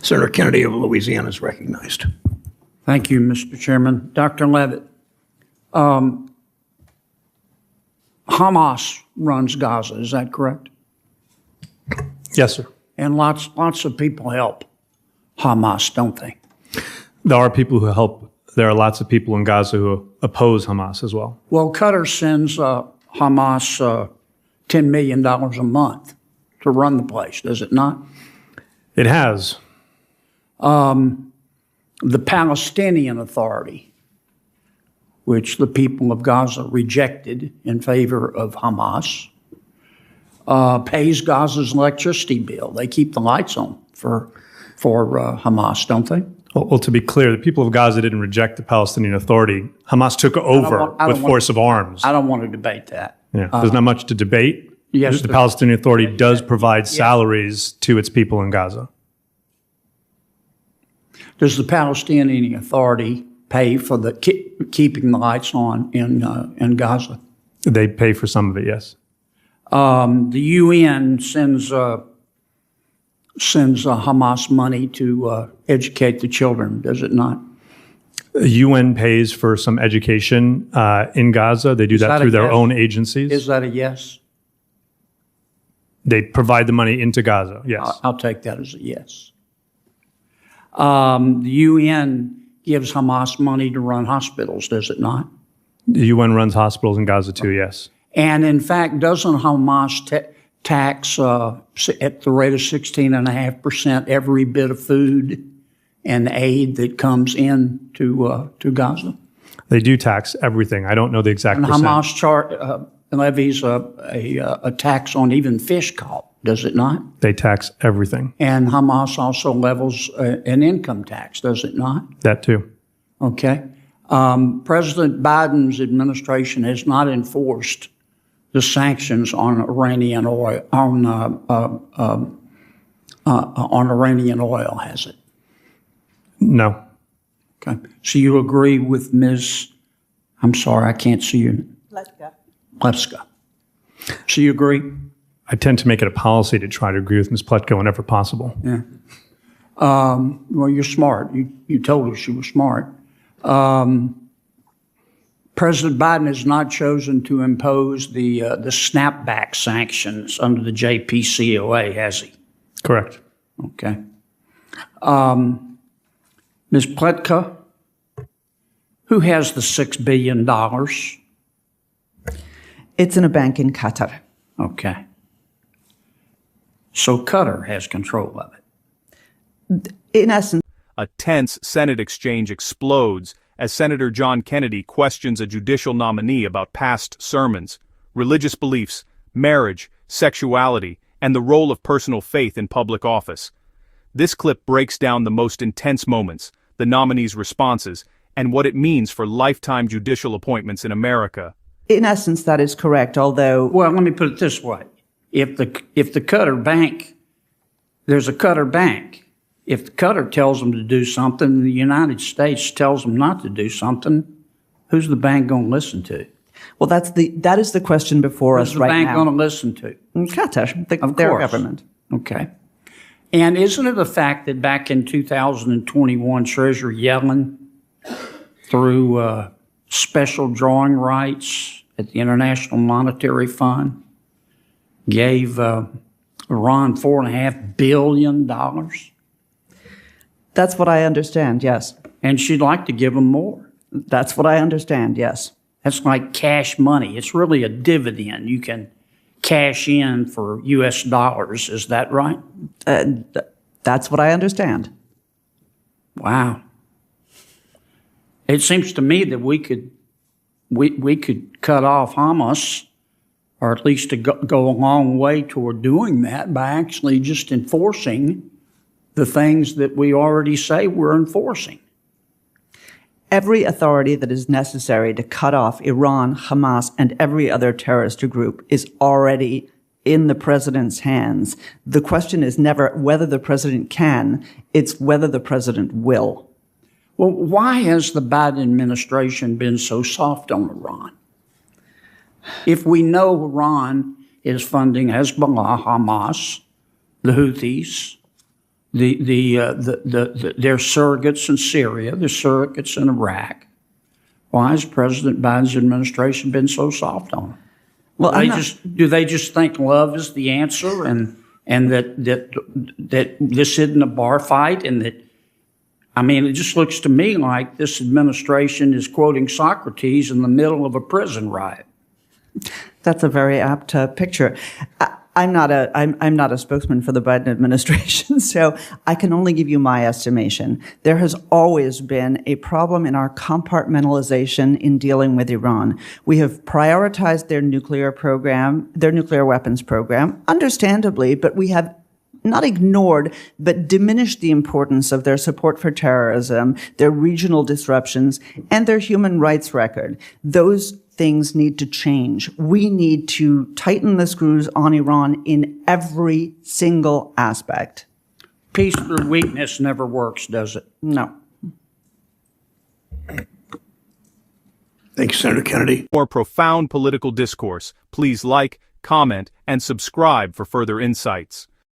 Senator Kennedy of Louisiana is recognized. Thank you, Mr. Chairman. Dr. Levitt, Hamas runs Gaza, is that correct? Yes, sir. And lots of people help Hamas, don't they? There are people who help. There are lots of people in Gaza who oppose Hamas as well. Well, Qatar sends Hamas $10 million a month to run the place, does it not? It has. The Palestinian Authority, which the people of Gaza rejected in favor of Hamas, pays Gaza's electricity bill. They keep the lights on for Hamas, don't they? Well, to be clear, the people of Gaza didn't reject the Palestinian Authority. Hamas took over with force of arms. I don't want to debate that. Yeah, there's not much to debate. Yes, the Palestinian Authority does provide salaries to its people in Gaza. Does the Palestinian Authority pay for the keeping the lights on in Gaza? They pay for some of it, yes. The UN sends Hamas money to educate the children, does it not? The UN pays for some education in Gaza. They do that through their own agencies. Is that a yes? They provide the money into Gaza, yes. I'll take that as a yes. The UN gives Hamas money to run hospitals, does it not? The UN runs hospitals in Gaza too, yes. And in fact, doesn't Hamas tax at the rate of 16.5% every bit of food and aid that comes in to Gaza? They do tax everything. I don't know the exact percent. And Hamas levies a tax on even fish caught, does it not? They tax everything. And Hamas also levels an income tax, does it not? That too. Okay. President Biden's administration has not enforced the sanctions on Iranian oil, on Iranian oil, has it? No. Okay. So you agree with Ms. I'm sorry, I can't see you. Pleska. So you agree? I tend to make it a policy to try to agree with Ms. Pletko whenever possible. Yeah. Well, you're smart. You told us you were smart. President Biden has not chosen to impose the snapback sanctions under the JPCOA, has he? Correct. Okay. Ms. Pletka, who has the $6 billion? It's in a bank in Qatar. Okay. So Qatar has control of it. In essence, a tense Senate exchange explodes as Senator John Kennedy questions a judicial nominee about past sermons, religious beliefs, marriage, sexuality, and the role of personal faith in public office. This clip breaks down the most intense moments, the nominee's responses, and what it means for lifetime judicial appointments in America. In essence, that is correct, although... Well, let me put it this way. If the Qatar bank, there's a Qatar bank. If the Qatar tells them to do something and the United States tells them not to do something, who's the bank going to listen to? Well, that is the question before us right now. Who's the bank going to listen to? Qatar, of their course. government. Okay. And isn't it a fact that back in 2021, Treasurer Yellen, through special drawing rights at the International Monetary Fund, gave Iran $4.5 billion? That's what I understand, yes. And she'd like to give them more. That's what I understand, yes. That's like cash money. It's really a dividend. You can cash in for U.S. dollars. Is that right? That's what I understand. Wow. It seems to me that we could cut off Hamas, or at least to go a long way toward doing that by actually just enforcing the things that we already say we're enforcing. Every authority that is necessary to cut off Iran, Hamas, and every other terrorist group is already in the president's hands. The question is never whether the president can, it's whether the president will. Well, why has the Biden administration been so soft on Iran? If we know Iran is funding Hezbollah, Hamas, the Houthis, They're surrogates in Syria. They're surrogates in Iraq. Why has President Biden's administration been so soft on them? Well, Do they just think love is the answer, and that this isn't a bar fight, and that, I mean, it just looks to me like this administration is quoting Socrates in the middle of a prison riot. That's a very apt picture. I'm not a spokesman for the Biden administration, so I can only give you my estimation. There has always been a problem in our compartmentalization in dealing with Iran. We have prioritized their nuclear program, their nuclear weapons program, understandably, but we have not ignored, but diminished the importance of their support for terrorism, their regional disruptions, and their human rights record. Those things need to change. We need to tighten the screws on Iran in every single aspect. Peace through weakness never works, does it? No. Thank you, Senator Kennedy. For more profound political discourse, please like, comment, and subscribe for further insights.